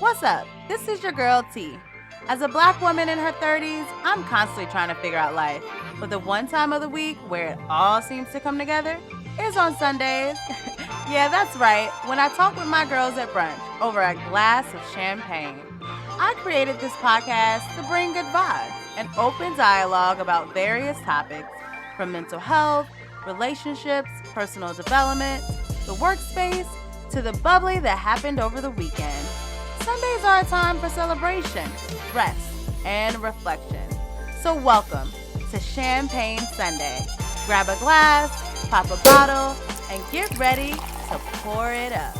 What's up? This is your girl T. As a black woman in her 30s, I'm constantly trying to figure out life. But the one time of the week where it all seems to come together is on Sundays. Yeah, that's right. When I talk with my girls at brunch over a glass of champagne. I created this podcast to bring good vibes and open dialogue about various topics from mental health, relationships, personal development, the workspace, to the bubbly that happened over the weekend. Sundays are a time for celebration, rest, and reflection. So welcome to Champagne Sunday. Grab a glass, pop a bottle, and get ready to pour it up.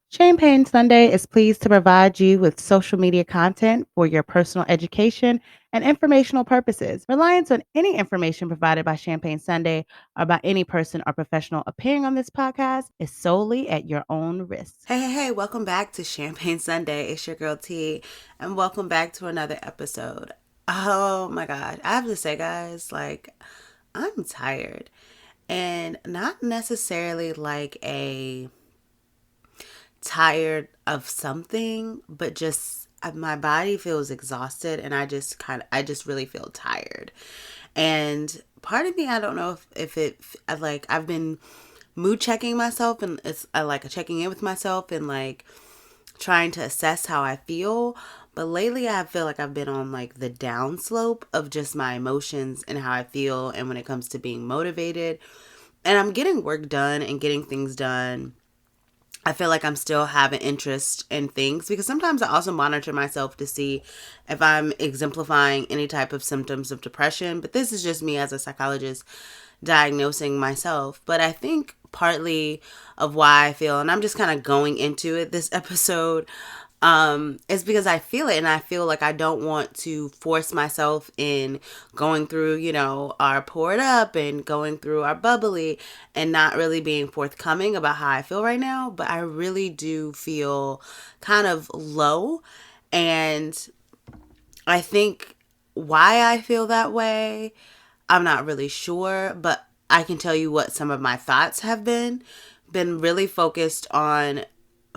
Champagne Sunday is pleased to provide you with social media content for your personal education and informational purposes. Reliance on any information provided by Champagne Sunday or by any person or professional appearing on this podcast is solely at your own risk. Hey, welcome back to Champagne Sunday. It's your girl T, and welcome back to another episode. Oh my God. I have to say, guys, I'm tired, and not necessarily like a tired of something, but just my body feels exhausted, and I just really feel tired. And part of me, I don't know if I've been mood checking myself, and it's checking in with myself and trying to assess how I feel. But lately I feel like I've been on the down slope of just my emotions and how I feel, and when it comes to being motivated, and I'm getting work done and getting things done, I feel like I'm still having interest in things, because sometimes I also monitor myself to see if I'm exemplifying any type of symptoms of depression. But this is just me as a psychologist diagnosing myself. But I think partly of why I feel, and I'm just kind of going into it this episode, is because I feel it, and I feel like I don't want to force myself in going through, our pour it up and going through our bubbly and not really being forthcoming about how I feel right now. But I really do feel kind of low, and I think why I feel that way, I'm not really sure, but I can tell you what some of my thoughts have been really focused on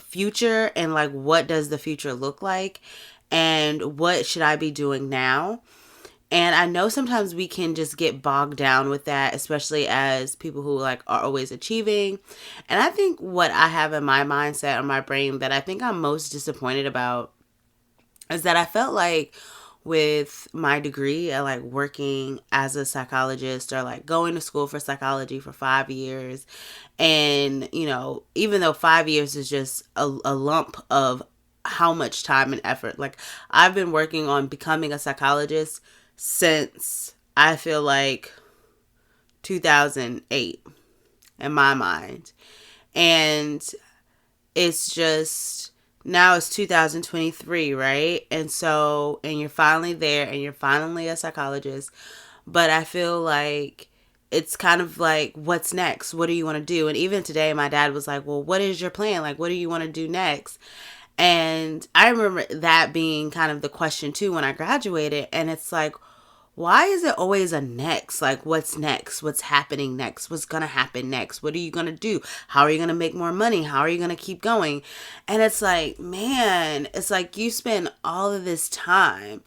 future, and what does the future look like, and what should I be doing now. And I know sometimes we can just get bogged down with that, especially as people who are always achieving. And I think what I have in my mindset or my brain that I think I'm most disappointed about is that I felt like with my degree at working as a psychologist, or going to school for psychology for 5 years, and even though 5 years is just a lump of how much time and effort, I've been working on becoming a psychologist since I feel like 2008 in my mind. And it's just, now it's 2023, right? And you're finally there, and you're finally a psychologist. But I feel like it's kind of what's next? What do you want to do? And even today, my dad was like, well, what is your plan? What do you want to do next? And I remember that being kind of the question too when I graduated. And it's why is it always a next? What's next? What's happening next? What's going to happen next? What are you going to do? How are you going to make more money? How are you going to keep going? And it's man, it's you spend all of this time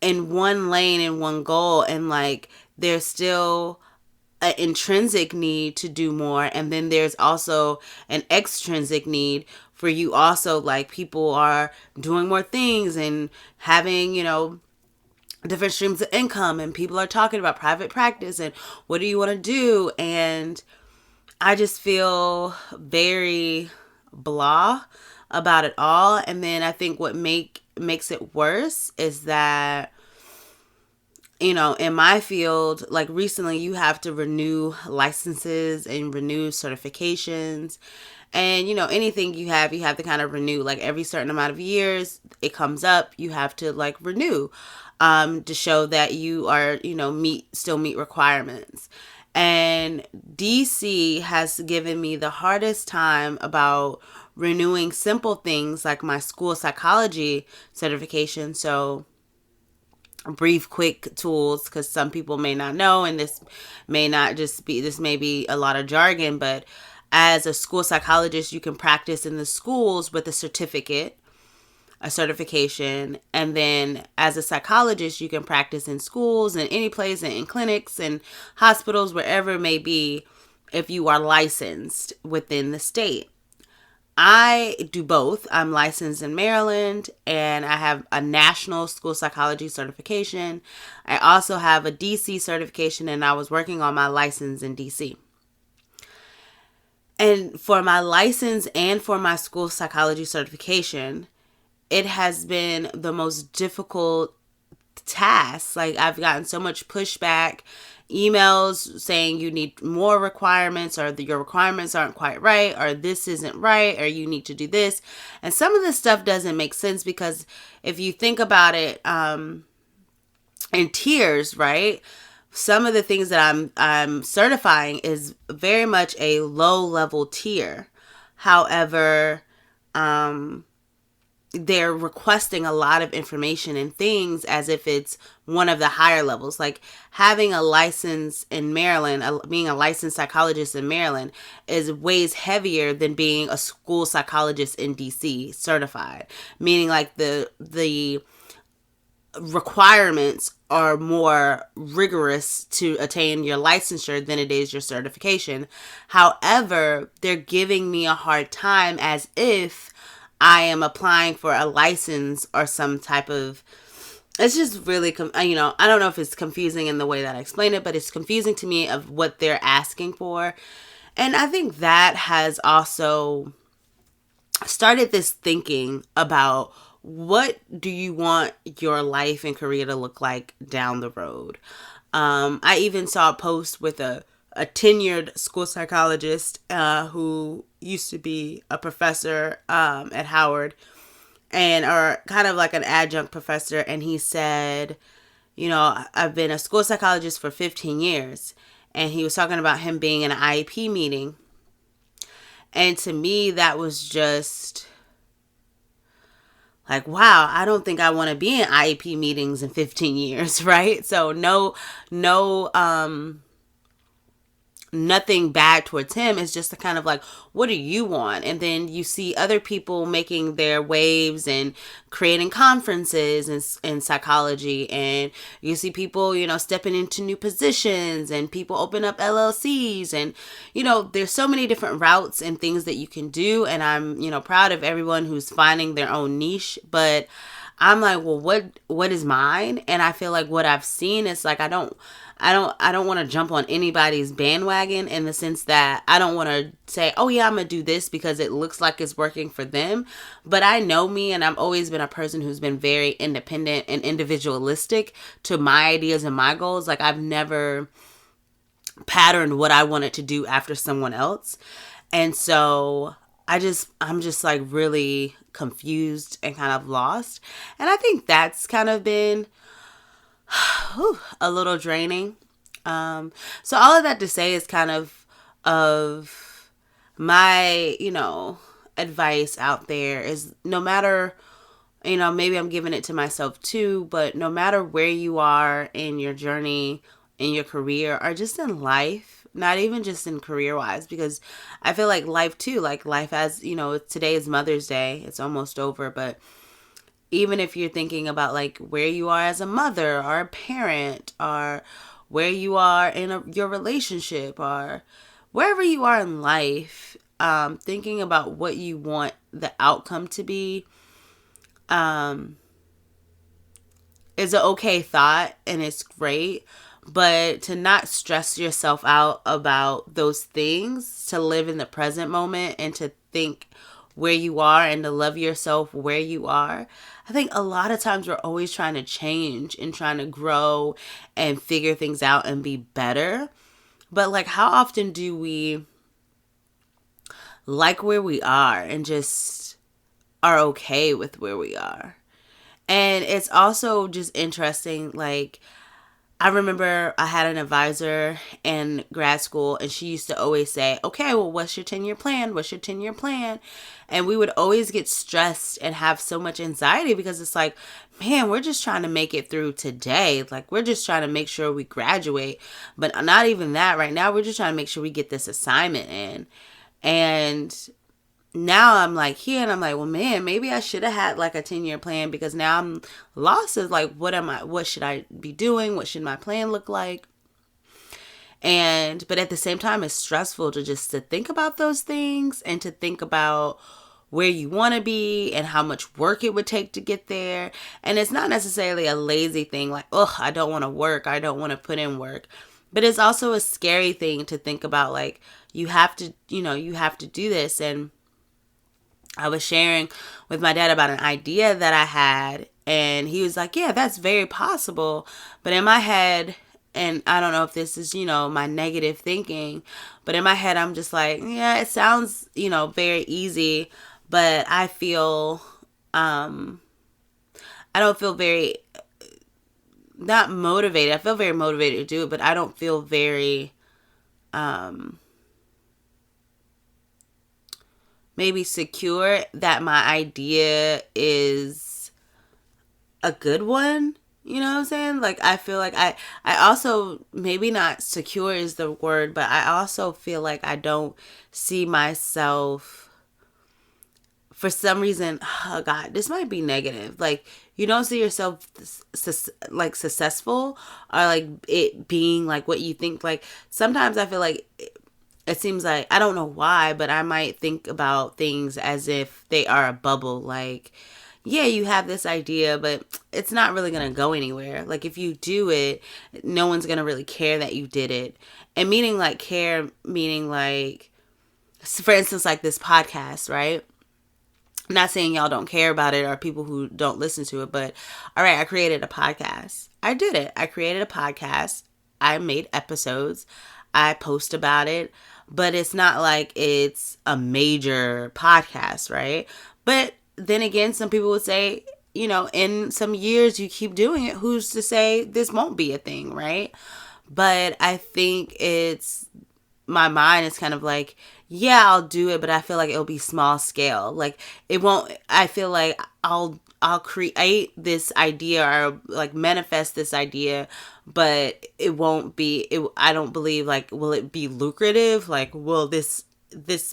in one lane and one goal, and there's still an intrinsic need to do more, and then there's also an extrinsic need for you also, people are doing more things and having, different streams of income, and people are talking about private practice and what do you want to do. And I just feel very blah about it all. And then I think what makes it worse is that, in my field, recently you have to renew licenses and renew certifications. And, anything you have to kind of renew, every certain amount of years it comes up, you have to renew, to show that you are, still meet requirements. And DC has given me the hardest time about renewing simple things like my school psychology certification. So brief, quick tools, because some people may not know, and this may be a lot of jargon, but as a school psychologist, you can practice in the schools with a certification, and then as a psychologist, you can practice in schools and any place and in clinics and hospitals, wherever it may be, if you are licensed within the state. I do both. I'm licensed in Maryland and I have a national school psychology certification. I also have a DC certification and I was working on my license in DC. And for my license and for my school psychology certification, it has been the most difficult task. Like, I've gotten so much pushback, emails saying you need more requirements, or your requirements aren't quite right, or this isn't right, or you need to do this. And some of this stuff doesn't make sense, because if you think about it in tiers, right? Some of the things that I'm certifying is very much a low level tier. However, they're requesting a lot of information and things as if it's one of the higher levels. Like, having a license in Maryland, being a licensed psychologist in Maryland is weighs heavier than being a school psychologist in DC certified. Meaning, like, the requirements are more rigorous to attain your licensure than it is your certification. However, they're giving me a hard time as if I am applying for a license or some type of, it's just really, I don't know if it's confusing in the way that I explain it, but it's confusing to me of what they're asking for. And I think that has also started this thinking about, what do you want your life and career to look like down the road? I even saw a post with a tenured school psychologist who used to be a professor at Howard, or kind of like an adjunct professor. And he said, I've been a school psychologist for 15 years. And he was talking about him being in an IEP meeting. And to me, that was just like, wow, I don't think I want to be in IEP meetings in 15 years, right? So nothing bad towards him. It's just a kind of like, what do you want? And then you see other people making their waves and creating conferences in psychology, and you see people, stepping into new positions, and people open up LLCs, and there's so many different routes and things that you can do. And I'm proud of everyone who's finding their own niche, but I'm like, well, what is mine? And I feel like what I've seen is like, I don't want to jump on anybody's bandwagon, in the sense that I don't want to say, oh yeah, I'm going to do this because it looks like it's working for them. But I know me, and I've always been a person who's been very independent and individualistic to my ideas and my goals. Like, I've never patterned what I wanted to do after someone else. And so I'm just like really confused and kind of lost. And I think that's kind of been a little draining. So all of that to say is kind of my, advice out there is, no matter, maybe I'm giving it to myself too, but no matter where you are in your journey, in your career, or just in life, not even just in career wise, because I feel like life too, like life as, today is Mother's Day, it's almost over, but even if you're thinking about like where you are as a mother or a parent, or where you are in your relationship, or wherever you are in life, thinking about what you want the outcome to be is an okay thought, and it's great. But to not stress yourself out about those things, to live in the present moment, and to think where you are, and to love yourself where you are. I think a lot of times we're always trying to change and trying to grow and figure things out and be better. But like, how often do we like where we are and just are okay with where we are? And it's also just interesting, like, I remember I had an advisor in grad school, and she used to always say, okay, well, what's your 10-year plan? What's your 10-year plan? And we would always get stressed and have so much anxiety because it's like, man, we're just trying to make it through today. Like, we're just trying to make sure we graduate. But not even that right now. We're just trying to make sure we get this assignment in. And now I'm like here and I'm like, well, man, maybe I should have had like a 10-year plan, because now I'm lost as like, what should I be doing? What should my plan look like? But at the same time, it's stressful to think about those things and to think about where you want to be and how much work it would take to get there. And it's not necessarily a lazy thing like, oh, I don't want to work. I don't want to put in work. But it's also a scary thing to think about, like, you have to do this. And I was sharing with my dad about an idea that I had, and he was like, yeah, that's very possible. But in my head, and I don't know if this is, my negative thinking, but in my head, I'm just like, yeah, it sounds, very easy, but I feel, I don't feel very, not motivated. I feel very motivated to do it, but I don't feel very, maybe secure that my idea is a good one. You know what I'm saying? Like, I feel like I also, maybe not secure is the word, but I also feel like I don't see myself, for some reason, oh God, this might be negative. Like, you don't see yourself like successful, or like it being like what you think. Like, sometimes I feel like it seems like, I don't know why, but I might think about things as if they are a bubble. Like, yeah, you have this idea, but it's not really going to go anywhere. Like, if you do it, no one's going to really care that you did it. And meaning like care, meaning like, for instance, like this podcast, right? I'm not saying y'all don't care about it or people who don't listen to it, but all right, I created a podcast. I did it. I created a podcast. I made episodes. I post about it, but it's not like it's a major podcast, right? But then again, some people would say, in some years you keep doing it, who's to say this won't be a thing, right? But I think my mind is kind of like, yeah, I'll do it, but I feel like it'll be small scale. Like, it won't, I feel like I'll create this idea or like manifest this idea, but it won't be, I don't believe, like, will it be lucrative? Like, will this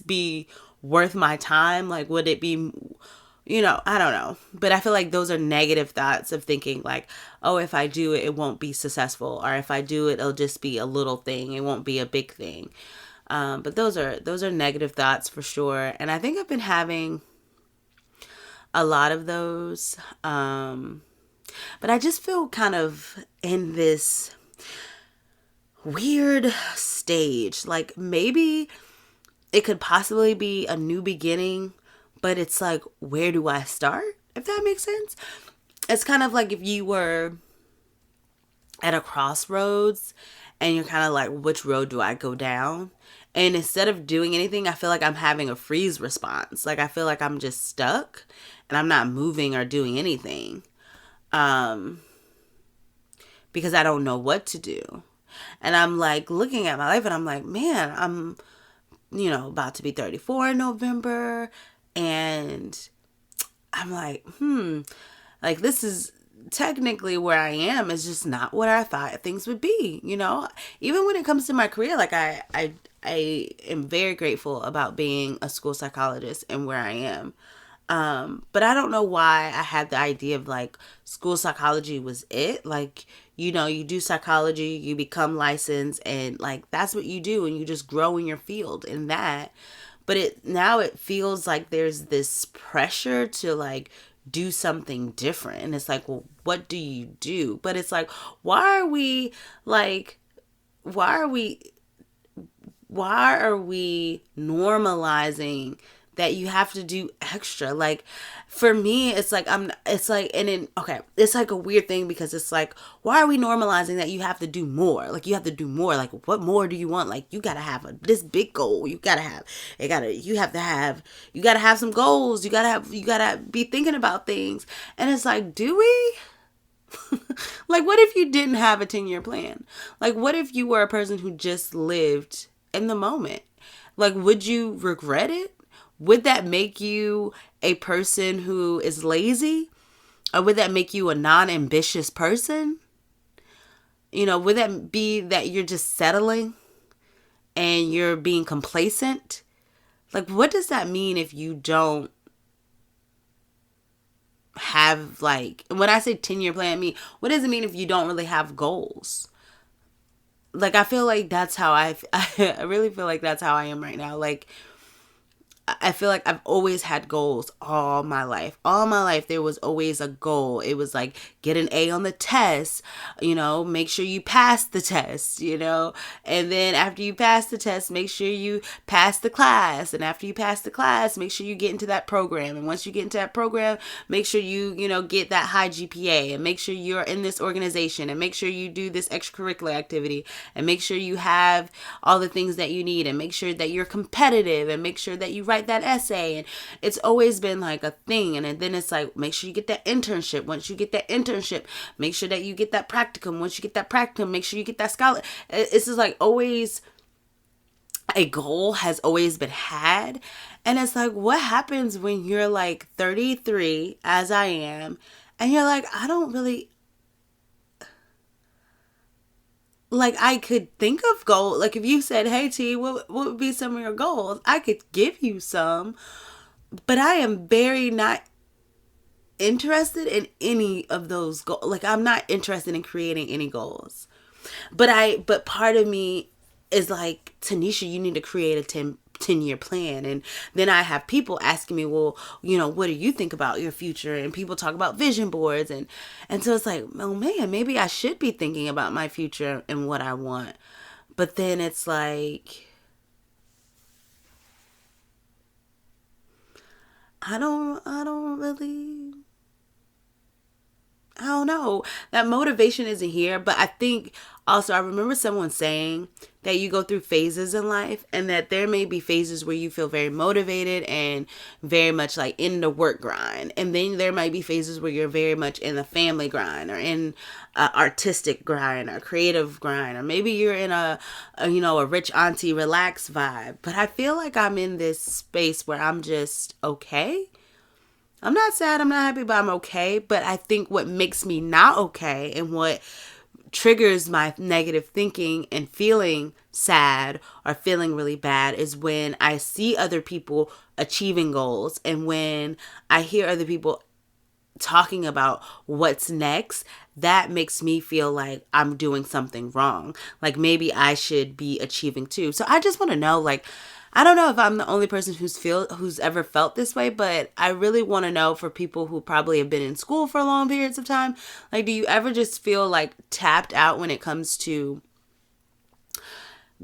be worth my time? Like, would it be, I don't know. But I feel like those are negative thoughts of thinking like, oh, if I do it, it won't be successful. Or if I do it, it'll just be a little thing. It won't be a big thing. But those are negative thoughts for sure. And I think I've been having a lot of those. But I just feel kind of in this weird stage. Like, maybe it could possibly be a new beginning, but it's like, where do I start? If that makes sense. It's kind of like if you were at a crossroads and you're kind of like, which road do I go down? And instead of doing anything, I feel like I'm having a freeze response. Like, I feel like I'm just stuck and I'm not moving or doing anything. Because I don't know what to do. And I'm like looking at my life and I'm like, man, I'm, about to be 34 in November. And I'm like, like, this is technically where I am is just not what I thought things would be, Even when it comes to my career, like, I am very grateful about being a school psychologist and where I am. But I don't know why I had the idea of like school psychology was it. Like, you do psychology, you become licensed, and like, that's what you do, and you just grow in your field in that. But now it feels like there's this pressure to like do something different. And it's like, well, what do you do? But it's like, why are we normalizing that you have to do extra? Like, for me, it's like, it's like a weird thing, because it's like, why are we normalizing that you have to do more? Like, you have to do more. Like, what more do you want? Like, you gotta have this big goal. You gotta have some goals. You gotta be thinking about things. And it's like, do we? Like, what if you didn't have a 10-year plan? Like, what if you were a person who just lived in the moment? Like, would you regret it? Would that make you a person who is lazy? Or would that make you a non-ambitious person? Would that be that you're just settling and you're being complacent? Like, what does that mean if you don't have, like, when I say 10-year plan, what does it mean if you don't really have goals? Like, I feel like that's how I really feel like that's how I am right now. Like, I feel like I've always had goals all my life. All my life, there was always a goal. It was like, get an A on the test, make sure you pass the test, and then after you pass the test, make sure you pass the class. And after you pass the class, make sure you get into that program. And once you get into that program, make sure you, get that high GPA, and make sure you're in this organization, and make sure you do this extracurricular activity, and make sure you have all the things that you need, and make sure that you're competitive, and make sure that you write that essay. And it's always been like a thing. And then it's like, make sure you get that internship. Once you get that internship, make sure that you get that practicum. Once you get that practicum, make sure you get that scholar. It's just like, always a goal has always been had. And it's like, what happens when you're like 33, as I am, and you're like, I don't really, like, I could think of goals. Like, if you said, hey T, what would be some of your goals? I could give you some, but I am very not interested in any of those goals. Like, I'm not interested in creating any goals. But part of me is like, Tanisha, you need to create a 10-year plan. And then I have people asking me, well, what do you think about your future? And people talk about vision boards. And so it's like, oh man, maybe I should be thinking about my future and what I want. But then it's like, I don't really, I don't know. That motivation isn't here. But I think also, I remember someone saying that you go through phases in life, and that there may be phases where you feel very motivated and very much like in the work grind. And then there might be phases where you're very much in the family grind, or in artistic grind, or creative grind, or maybe you're in a rich auntie relax vibe. But I feel like I'm in this space where I'm just okay. I'm not sad, I'm not happy, but I'm okay. But I think what makes me not okay, and what triggers my negative thinking and feeling sad or feeling really bad, is when I see other people achieving goals, and when I hear other people talking about what's next. That makes me feel like I'm doing something wrong. Like, maybe I should be achieving too. So I just want to know, like, I don't know if I'm the only person who's ever felt this way, but I really want to know, for people who probably have been in school for long periods of time, like, do you ever just feel like tapped out when it comes to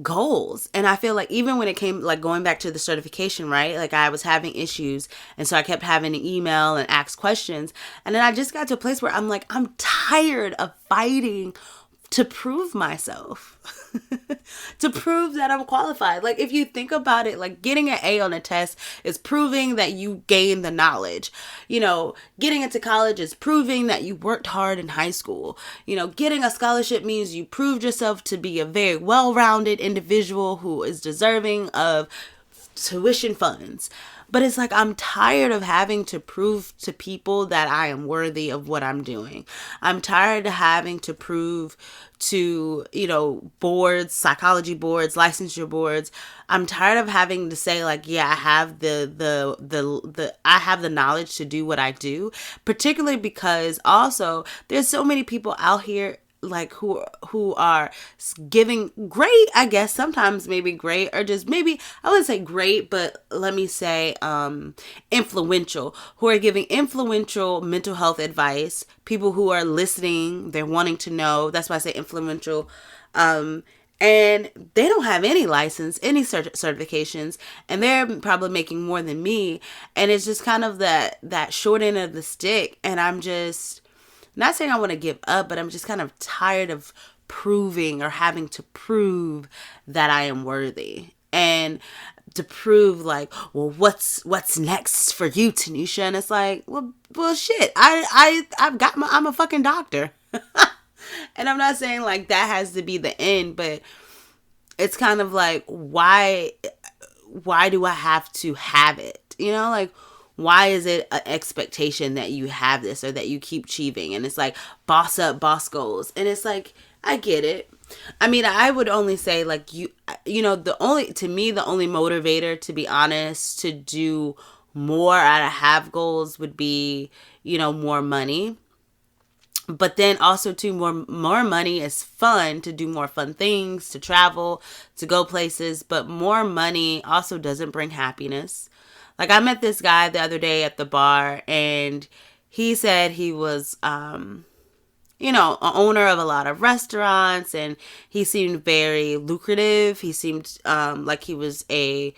goals? And I feel like even when it came, like, going back to the certification, right? Like, I was having issues, and so I kept having to email and ask questions. And then I just got to a place where I'm like, I'm tired of fighting to prove myself. To prove that I'm qualified. Like, if you think about it, like, getting an A on a test is proving that you gained the knowledge. Getting into college is proving that you worked hard in high school. Getting a scholarship means you proved yourself to be a very well-rounded individual who is deserving of tuition funds. But it's like, I'm tired of having to prove to people that I am worthy of what I'm doing. I'm tired of having to prove to, boards, psychology boards, licensure boards. I'm tired of having to say, like, yeah, I have I have the knowledge to do what I do, particularly because also there's so many people out here, like, who are giving great, I guess sometimes maybe great, or just maybe, I wouldn't say great, but let me say influential, who are giving influential mental health advice. People who are listening, they're wanting to know. That's why I say influential. And they don't have any license, any certifications, and they're probably making more than me. And it's just kind of that short end of the stick. And I'm just not saying I want to give up, but I'm just kind of tired of proving, or having to prove that I am worthy. And to prove, like, well, what's next for you, Tanisha? And it's like, well shit. I'm a fucking doctor. And I'm not saying like that has to be the end, but it's kind of like, why do I have to have it? You know, like, why is it an expectation that you have this or that you keep achieving? And it's like boss up, boss goals. And it's like, I get it. I mean, I would only say like you know, to me, the only motivator, to be honest, to do more out of have goals would be, you know, more money. But then also too, more money is fun, to do more fun things, to travel, to go places, but more money also doesn't bring happiness. Like, I met this guy the other day at the bar, and he said he was you know, an owner of a lot of restaurants, and he seemed very lucrative. He seemed like he was a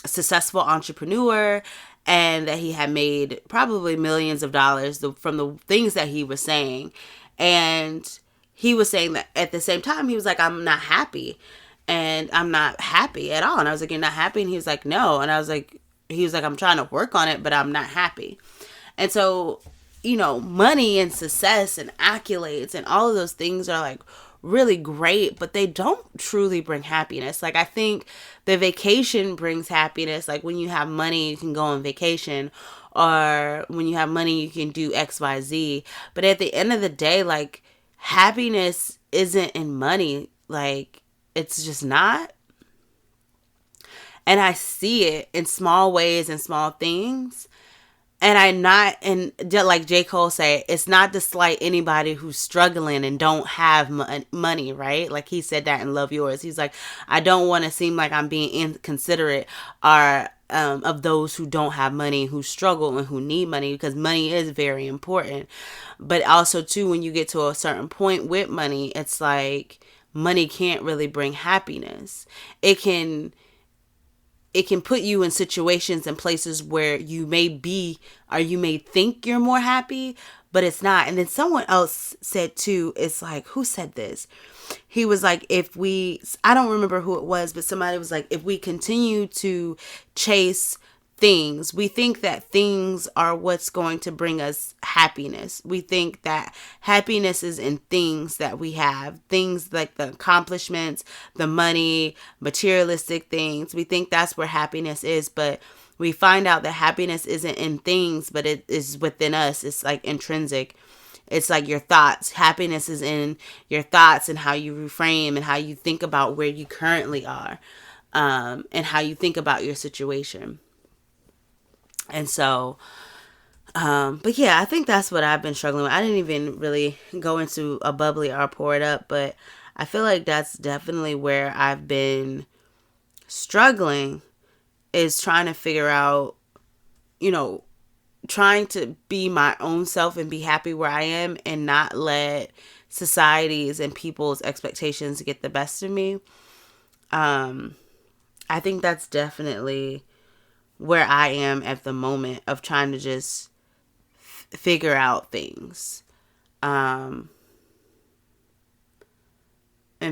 successful entrepreneur, and that he had made probably millions of dollars from the things that he was saying. And he was saying that at the same time, he was like, I'm not happy. And I'm not happy at all. And I was like, you're not happy? And he was like, no. And I was like, he was like, I'm trying to work on it, but I'm not happy. And so, you know, money and success and accolades and all of those things are like really great, but they don't truly bring happiness. Like, I think the vacation brings happiness. Like, when you have money, you can go on vacation, or when you have money, you can do XYZ. But at the end of the day, like, happiness isn't in money. Like, it's just not. And I see it in small ways and small things. And I'm not, and like J. Cole say, it's not to slight anybody who's struggling and don't have money, right? Like, he said that in Love Yours. He's like, I don't want to seem like I'm being inconsiderate or of those who don't have money, who struggle and who need money, because money is very important. But also too, when you get to a certain point with money, it's like money can't really bring happiness. It can put you in situations and places where you may be, or you may think you're more happy, but it's not. And then someone else said too, it's like, who said this? He was like, I don't remember who it was, but somebody was like, if we continue to chase things, we think that things are what's going to bring us happiness. We think that happiness is in things that we have, things like the accomplishments, the money, materialistic things. We think that's where happiness is, but we find out that happiness isn't in things, but it is within us. It's like intrinsic. It's like your thoughts. Happiness is in your thoughts and how you reframe and how you think about where you currently are, and how you think about your situation. And so, but yeah, I think that's what I've been struggling with. I didn't even really go into a bubbly or pour it up, but I feel like that's definitely where I've been struggling, is trying to figure out, you know, trying to be my own self and be happy where I am, and not let society's and people's expectations get the best of me. I think that's definitely where I am at the moment, of trying to just figure out things, and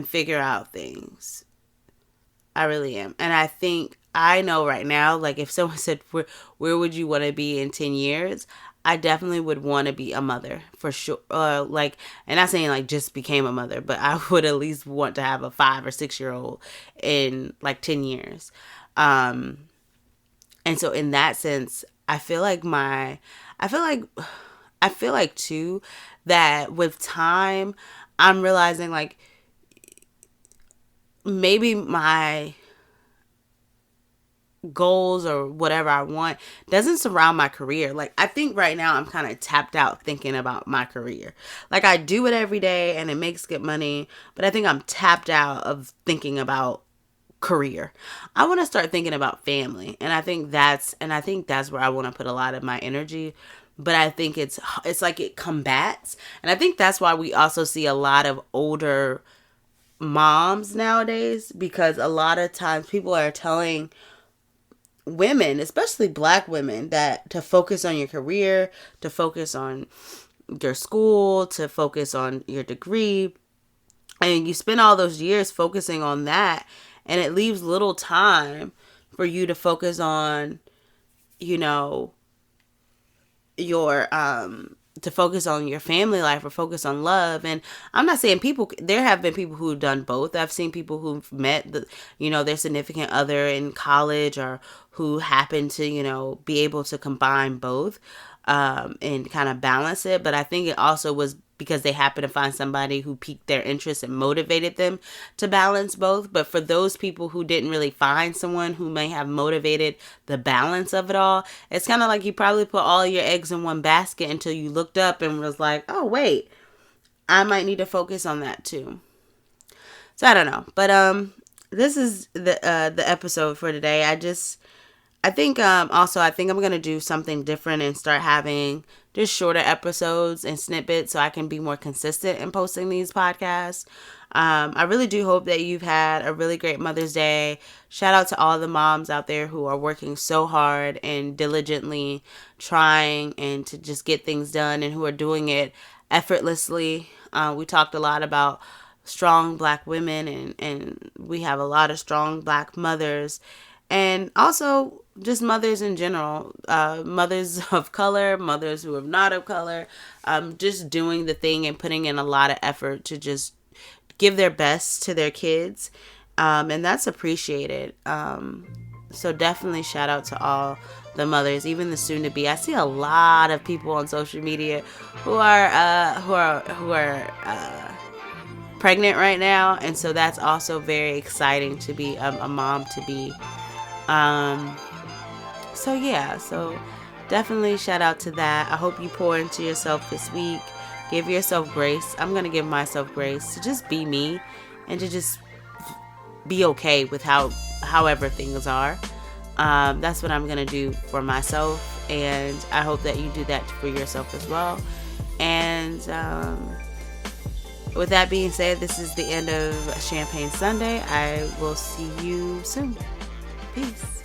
figure out things. I really am. And I think I know right now, like, if someone said, where would you want to be in 10 years? I definitely would want to be a mother for sure. Like, and not saying like just became a mother, but I would at least want to have a 5 or 6 year old in like 10 years. And so in that sense, I feel like too, that with time, I'm realizing like maybe my goals or whatever I want doesn't surround my career. Like, I think right now I'm kind of tapped out thinking about my career. Like, I do it every day and it makes good money, but I think I'm tapped out of thinking about career. I want to start thinking about family, and I think that's where I want to put a lot of my energy. But I think it's like it combats, and I think that's why we also see a lot of older moms nowadays, because a lot of times people are telling women, especially black women, that to focus on your career, to focus on your school, to focus on your degree, and you spend all those years focusing on that, and it leaves little time for you to focus on, you know, your to focus on your family life or focus on love. And I'm not saying there have been people who've done both. I've seen people who've met their significant other in college, or who happen to, be able to combine both, and kind of balance it. But I think it also was because they happened to find somebody who piqued their interest and motivated them to balance both. But for those people who didn't really find someone who may have motivated the balance of it all, it's kind of like you probably put all your eggs in one basket until you looked up and was like, oh, wait, I might need to focus on that too. So I don't know. But this is the episode for today. I think I'm going to do something different and start having just shorter episodes and snippets so I can be more consistent in posting these podcasts. I really do hope that you've had a really great Mother's Day. Shout out to all the moms out there who are working so hard and diligently trying and to just get things done, and who are doing it effortlessly. We talked a lot about strong Black women, and we have a lot of strong Black mothers. And also just mothers in general, mothers of color, mothers who are not of color, just doing the thing and putting in a lot of effort to just give their best to their kids. And that's appreciated. So definitely shout out to all the mothers, even the soon to be. I see a lot of people on social media who are pregnant right now. And so that's also very exciting to be a mom to be. So definitely shout out to that. I hope you pour into yourself this week. Give yourself grace. I'm going to give myself grace to just be me and to just be okay with however things are. That's what I'm going to do for myself, and I hope that you do that for yourself as well. And with that being said, this is the end of Champagne Sunday. I will see you soon. Peace.